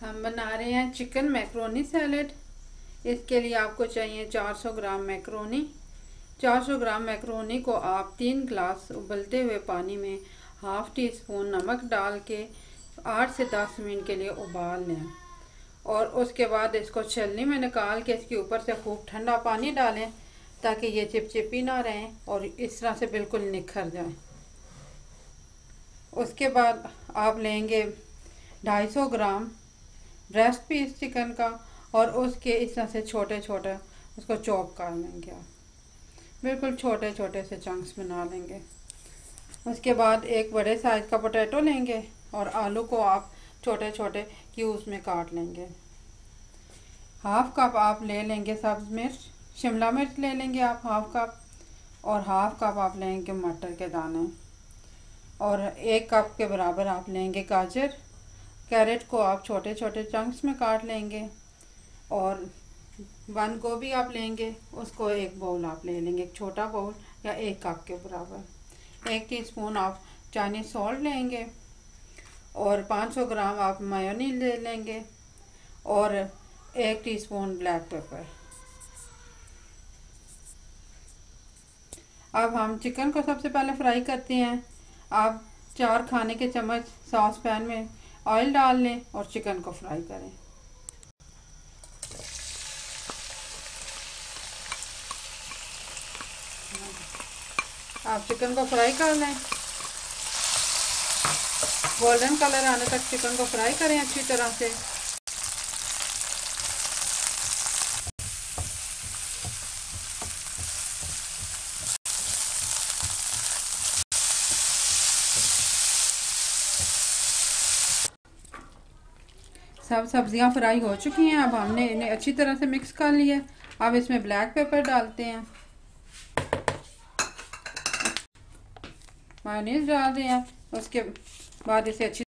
हम बना रहे हैं चिकन मैक्रोनी सैलेड। इसके लिए आपको चाहिए 400 ग्राम मैक्रोनी। 400 ग्राम मैक्रोनी को आप 3 गिलास उबलते हुए पानी में हाफ़ टी स्पून नमक डाल के 8 से 10 मिनट के लिए उबाल लें और उसके बाद इसको छलनी में निकाल के इसके ऊपर से खूब ठंडा पानी डालें ताकि ये चिपचिपी ना रहें और इस तरह से बिल्कुल निखर जाए। उसके बाद आप लेंगे 250 ग्राम ब्रेस्ट पीस चिकन का और उसके इस तरह से छोटे छोटे उसको चॉप कर लेंगे। आप बिल्कुल छोटे छोटे से चंक्स बना लेंगे। उसके बाद एक बड़े साइज़ का पोटैटो लेंगे और आलू को आप छोटे छोटे क्यूब्स में काट लेंगे। हाफ़ कप आप ले लेंगे सब्ज़ मिर्च, शिमला मिर्च ले लेंगे आप हाफ़ कप, और हाफ़ कप आप लेंगे मटर के दाने, और 1 कप के बराबर आप लेंगे गाजर। कैरेट को आप छोटे छोटे चंक्स में काट लेंगे और बंद गोभी आप लेंगे, उसको 1 बाउल आप ले लेंगे, एक छोटा बाउल या 1 कप के बराबर। 1 टीस्पून आप चाइनीज़ सॉल्ट लेंगे और 500 ग्राम आप मेयोनीज ले लेंगे और 1 टीस्पून ब्लैक पेपर। अब हम चिकन को सबसे पहले फ्राई करते हैं। आप 4 खाने के चम्मच सॉस पैन में ऑयल डाल लें और चिकन को फ्राई करें। आप चिकन को फ्राई कर लें, गोल्डन कलर आने तक चिकन को फ्राई करें अच्छी तरह से। सब सब्जियां फ्राई हो चुकी हैं। अब हमने इन्हें अच्छी तरह से मिक्स कर लिया। अब इसमें ब्लैक पेपर डालते हैं, मेयोनीज डाल दें। उसके बाद इसे अच्छी